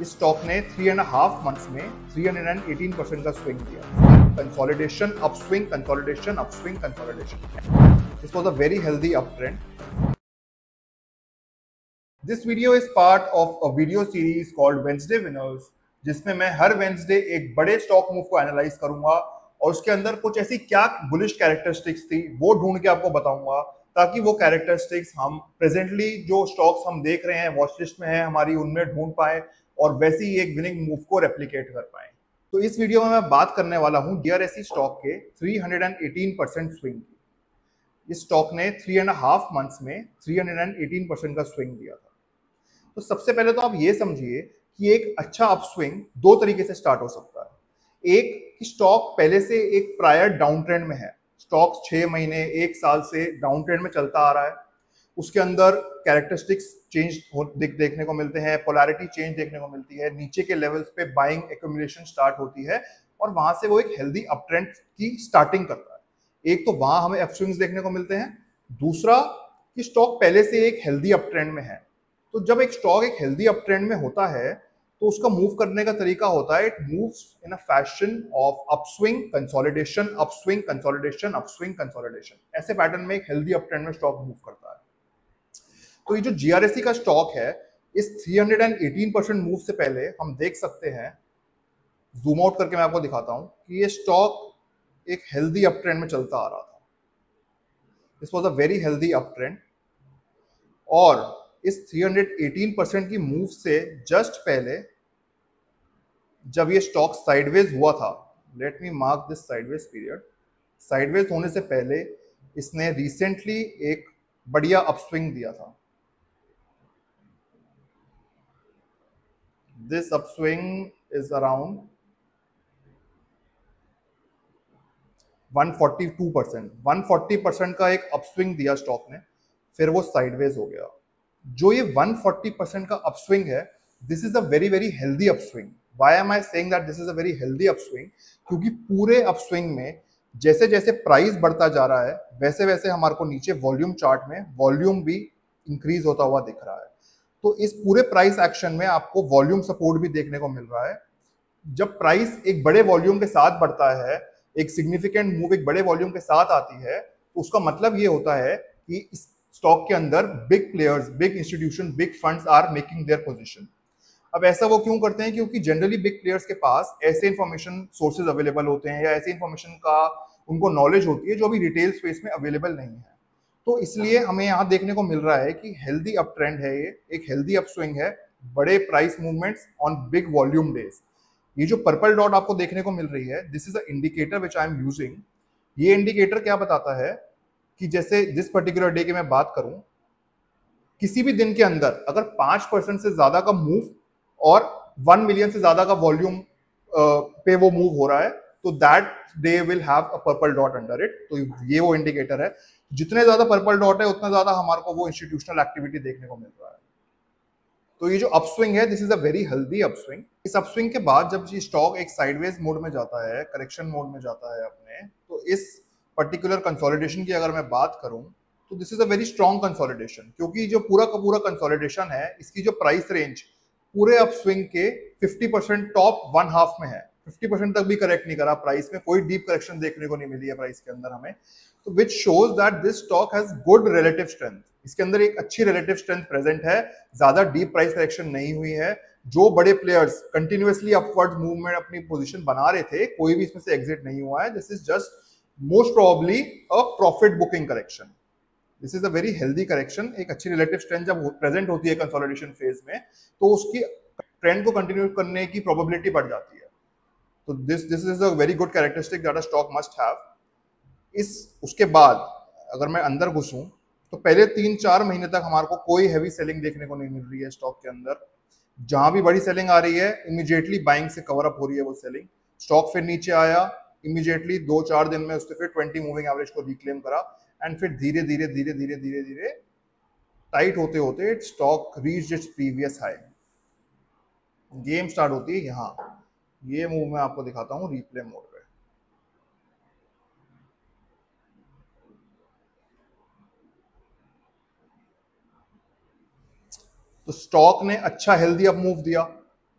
इस स्टॉक ने 3.5 मंथ्स में 318% का स्विंग दिया। Consolidation upswing, consolidation upswing, consolidation. This was a very healthy up trend. This video is part of a video series called Wednesday winners, जिसमें मैं हर Wednesday एक बड़े स्टॉक मूव को एनालाइज करूंगा और उसके अंदर कुछ ऐसी क्या बुलिश कैरेक्टरिस्टिक्स थी वो ढूंढ के आपको बताऊंगा, ताकि वो कैरेक्टरिस्टिक्स हम प्रेजेंटली जो स्टॉक्स हम देख रहे हैं, वॉच लिस्ट में है हमारी, उनमें ढूंढ पाए और वैसे ही एक विनिंग मूव को रेप्लिकेट कर पाए. तो इस वीडियो में मैं बात करने वाला हूं डीआरएसई स्टॉक के 318% स्विंग की. इस स्टॉक ने 3.5 मंथ्स में 318% का स्विंग दिया था. तो सबसे पहले तो आप ये समझिए कि एक अच्छा अपस्विंग दो तरीके से स्टार्ट हो सकता है. एक कि स्टॉक पहले से एक प्रायर डाउन ट्रेंड में है, स्टॉक 6 महीने 1 साल से डाउन ट्रेंड में चलता आ रहा है, उसके अंदर कैरेक्टरिस्टिक्स चेंज देखने को मिलते हैं, पोलैरिटी चेंज देखने को मिलती है, नीचे के लेवल्स पे बाइंग एक्यूमुलेशन स्टार्ट होती है और वहां से वो एक हेल्दी अप ट्रेंड की स्टार्टिंग करता है. एक तो वहां हमें अपस्विंग्स देखने को मिलते हैं. दूसरा कि स्टॉक पहले से एक हेल्दी अप ट्रेंड में है. तो जब एक स्टॉक एक हेल्दी अप ट्रेंड में होता है तो उसका मूव करने का तरीका होता है, it moves in a fashion of upswing consolidation, upswing consolidation, upswing consolidation. ऐसे पैटर्न में एक हेल्दी अप ट्रेंड में स्टॉक मूव करता है. तो ये जो जीआरएसई का स्टॉक है, इस 318% मूव से पहले हम देख सकते हैं, जूम आउट करके मैं आपको दिखाता हूं कि ये स्टॉक एक हेल्दी अप ट्रेंड में चलता आ रहा था. This was a very healthy up trend. और इस 318% की मूव से जस्ट पहले जब ये स्टॉक साइडवेज हुआ था, let me mark this sideways period, sideways होने से पहले इसने रिसेंटली एक बढ़िया अपस्विंग दिया था. This upswing is around 142%. 140% का एक अपस्विंग दिया स्टॉक ने, फिर वो साइडवेज हो गया. जो ये 140% का अपस्विंग है, this is a very very healthy upswing. Why am I saying that this is a very healthy upswing? क्योंकि पूरे अपस्विंग में जैसे जैसे प्राइस बढ़ता जा रहा है वैसे वैसे हमारे को नीचे वॉल्यूम चार्ट में वॉल्यूम भी इंक्रीज होता हुआ दिख रहा है. तो इस पूरे प्राइस एक्शन में आपको वॉल्यूम सपोर्ट भी देखने को मिल रहा है. जब प्राइस एक बड़े वॉल्यूम के साथ बढ़ता है, एक सिग्निफिकेंट मूव एक बड़े वॉल्यूम के साथ आती है, तो उसका मतलब ये होता है कि इस स्टॉक के अंदर big players, big institution, big funds are making their position. अब ऐसा वो क्यों करते हैं? क्योंकि जनरली बिग प्लेयर्स के पास ऐसे इंफॉर्मेशन सोर्सेज अवेलेबल होते हैं या ऐसे इंफॉर्मेशन का उनको नॉलेज होती है जो अभी रिटेल स्पेस में अवेलेबल नहीं है. तो इसलिए हमें यहाँ देखने को मिल रहा है कि हेल्दी अप ट्रेंड है, ये एक हेल्दी अप स्विंग है, बड़े price movements on big volume days. ये जो पर्पल डॉट आपको देखने को मिल रही है, this is a indicator which I am using. ये इंडिकेटर क्या बताता है कि जैसे जिस पर्टिकुलर डे की मैं बात करूं, किसी भी दिन के अंदर अगर 5% से ज्यादा का मूव और 1 मिलियन से ज्यादा का वॉल्यूम पे वो मूव हो रहा है, तो that day will have a purple dot under it. तो ये वो इंडिकेटर है. जितने ज्यादा पर्पल डॉट है उतना ज्यादा हमारे को वो इंस्टीट्यूशनल एक्टिविटी देखने को मिल रहा है. तो ये जो अपस्विंग है, this is a very healthy upswing. इस अपस्विंग के बाद जब ये स्टॉक एक साइडवेज मोड में जाता है, करेक्शन मोड में जाता है अपने, तो इस पर्टिकुलर कंसोलिडेशन की अगर मैं बात करूं तो this is a very strong consolidation. क्योंकि जो पूरा का पूरा कंसोलिडेशन है, इसकी जो प्राइस रेंज पूरे अपस्विंग के 50% टॉप वन हाफ में है. 50% तक भी करेक्ट नहीं करा प्राइस में, कोई डीप करेक्शन देखने को नहीं मिली है प्राइस के अंदर हमें. तो which shows that this stock has good relative strength. इसके अंदर एक अच्छी रिलेटिव स्ट्रेंथ प्रेजेंट है, ज्यादा डीप प्राइस करेक्शन नहीं हुई है. जो बड़े प्लेयर्स कंटिन्यूअसली अपवर्ड मूवमेंट अपनी पोजीशन बना रहे थे, कोई भी इसमें से एग्जिट नहीं हुआ है. This is just most probably a profit booking correction. This is a very healthy correction. एक अच्छी रिलेटिव स्ट्रेंथ जब प्रेजेंट होती है कंसोलिडेशन फेज में, तो उसकी ट्रेंड को कंटिन्यू करने की प्रोबेबिलिटी बढ़ जाती है. तो this this is a very good characteristic that a stock must have. इस उसके बाद अगर मैं अंदर घुसूं तो पहले 3-4 महीने तक हमारे को कोई हैवी सेलिंग देखने को नहीं मिल रही है स्टॉक के अंदर. जहां भी बड़ी सेलिंग आ रही है, इमीडिएटली बाइंग से कवर अप हो रही है वो सेलिंग. स्टॉक फिर नीचे आया, इमीडिएटली 2-4 दिन में उसने फिर 20 मूविंग एवरेज को रिक्लेम करा एंड फिर धीरे धीरे धीरे धीरे धीरे धीरे टाइट होते होते stock reach its previous high. Game start होती है यहाँ. ये मूव मैं आपको दिखाता हूँ रिप्ले मोड पे. तो स्टॉक ने अच्छा हेल्दी अप मूव दिया,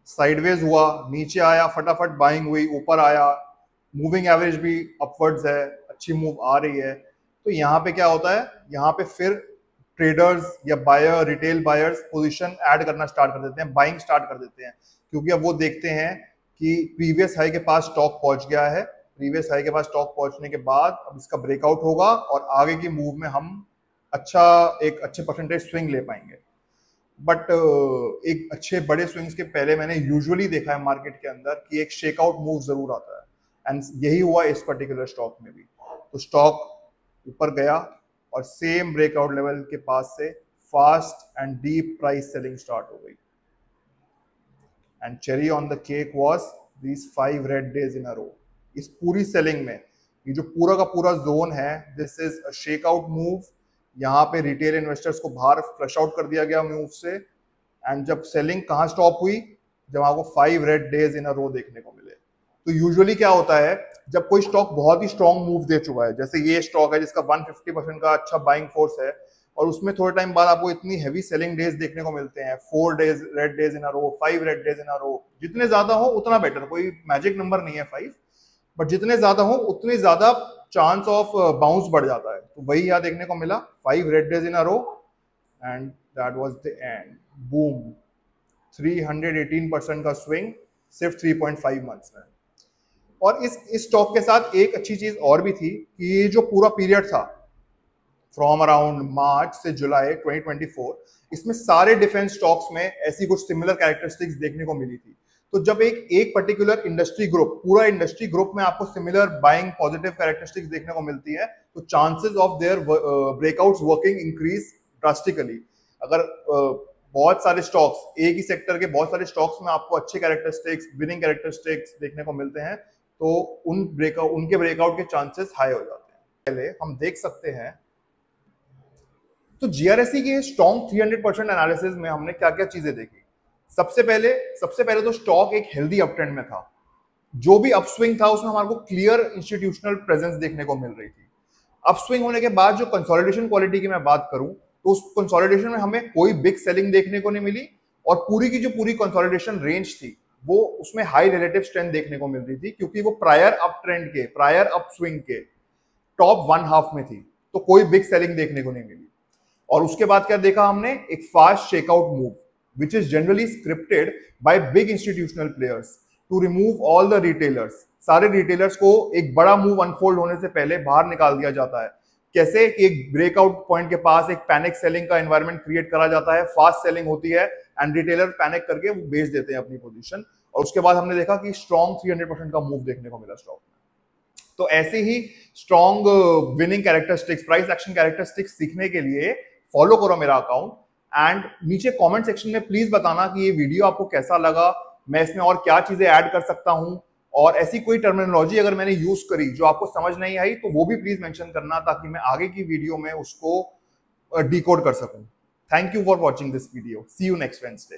साइडवेज हुआ, नीचे आया, फटाफट बाइंग हुई, ऊपर आया, मूविंग एवरेज भी अपवर्ड्स है, अच्छी मूव आ रही है। तो यहाँ पे क्या होता है, यहाँ पे फिर ट्रेडर्स या buyer, retail buyers position add करना स्टार्ट कर देते हैं, बाइंग स्टार्ट कर देते हैं, क्योंकि अब वो देखते हैं कि प्रीवियस हाई के पास स्टॉक पहुंच गया है, प्रीवियस हाई के पास स्टॉक पहुंचने के बाद अब इसका ब्रेकआउट होगा और आगे की मूव में हम एक अच्छे परसेंटेज स्विंग ले पाएंगे। बट एक अच्छे बड़े स्विंग्स के पहले मैंने यूजुअली देखा है मार्केट के अंदर कि एक शेकआउट मूव जरूर आता है, एंड यही हुआ इस पर्टिकुलर स्टॉक में भी। तो स्टॉक ऊपर गया और सेम ब्रेकआउट लेवल के पास से fast and deep price selling start हो गई, and cherry on the cake was these 5 red days in a row. इस पूरी सेलिंग में ये जो पूरा का पूरा जोन है, this is a shakeout move. यहाँ पे रिटेल इन्वेस्टर्स को बाहर फ्लश आउट कर दिया गया मूव से, एंड जब सेलिंग कहाँ स्टॉप हुई, जब आपको 5 रेड डेज इन अ रो देखने को मिले। तो यूजुअली क्या होता है, जब कोई स्टॉक बहुत ही स्ट्रॉन्ग मूव दे चुका है, जैसे ये स्टॉक है जिसका 150% का अच्छा बाइंग फोर्स है, और उसमें थोड़े टाइम बाद आपको इतनी हैवी सेलिंग डेज देखने को मिलते हैं, 4 days red days in a row, 5 red days in a row. जितने ज्यादा हो उतना बेटर, कोई मैजिक नंबर नहीं है 5, बट जितने ज्यादा हो उतने ज्यादा चांस ऑफ बाउंस बढ़ जाता है। तो वही यहाँ देखने को मिला, 5 red days in a row, and that was the end, boom, 318% का स्विंग सिर्फ 3.5 मंथ्स में। और इस स्टॉक के साथ एक अच्छी चीज और भी थी कि ये जो पूरा पीरियड था फ्रॉम अराउंड मार्च से जुलाई 2024, इसमें सारे डिफेंस स्टॉक्स में ऐसी कुछ सिमिलर कैरेक्टरिस्टिक्स देखने को मिली थी। तो जब एक पर्टिकुलर इंडस्ट्री ग्रुप, पूरा इंडस्ट्री ग्रुप में आपको सिमिलर बाइंग पॉजिटिव कैरेक्टरिस्टिक्स देखने को मिलती है, तो chances of their breakouts working increase drastically. अगर बहुत सारे स्टॉक्स, एक ही सेक्टर के बहुत सारे स्टॉक्स में आपको अच्छे कैरेक्टरिस्टिक्स, विनिंग कैरेक्टरिस्टिक्स देखने को मिलते हैं, तो उनके ब्रेकआउट के चांसेस हाई हो जाते हैं। पहले हम देख सकते हैं, तो जीआरएसई के स्ट्रॉन्ग 300% एनालिसिस में हमने क्या क्या चीजें देखी। सबसे पहले तो स्टॉक एक हेल्दी अपट्रेंड में था, जो भी अपस्विंग था उसमें हमारे को क्लियर इंस्टीट्यूशनल प्रेजेंस देखने को मिल रही थी। अपस्विंग होने के बाद जो कंसोलिडेशन क्वालिटी की मैं बात करूं, तो उस कंसोलिडेशन में हमें कोई बिग सेलिंग देखने को नहीं मिली, और पूरी की जो पूरी कंसोलिडेशन रेंज थी वो उसमें हाई रिलेटिव स्ट्रेंथ देखने को मिल रही थी, क्योंकि वो प्रायर अप ट्रेंड के, प्रायर अपस्विंग के टॉप 1/2 में थी, तो कोई बिग सेलिंग देखने को नहीं मिली। और उसके बाद क्या देखा हमने, एक fast shakeout move which is generally scripted by big institutional players to remove all the retailers। सारे रिटेलर्स को एक बड़ा मूव अनफोल्ड होने से पहले बाहर निकाल दिया जाता है। कैसे कि एक ब्रेकआउट पॉइंट के पास एक पैनिक सेलिंग का एनवायरनमेंट क्रिएट करा जाता है, फास्ट सेलिंग होती है, एंड रिटेलर पैनिक करके वो बेच देते हैं अपनी पोजीशन। और उसके बाद हमने देखा कि स्ट्रॉन्ग 300% का मूव देखने को मिला स्टॉक में। तो ऐसे ही strong winning characteristics, price action characteristics सीखने के लिए फॉलो करो मेरा अकाउंट, एंड नीचे कमेंट सेक्शन में प्लीज बताना कि ये वीडियो आपको कैसा लगा, मैं इसमें और क्या चीजें ऐड कर सकता हूं, और ऐसी कोई टर्मिनोलॉजी अगर मैंने यूज करी जो आपको समझ नहीं आई तो वो भी प्लीज मेंशन करना, ताकि मैं आगे की वीडियो में उसको डिकोड कर सकूं। Thank you for watching this video, see you next Wednesday.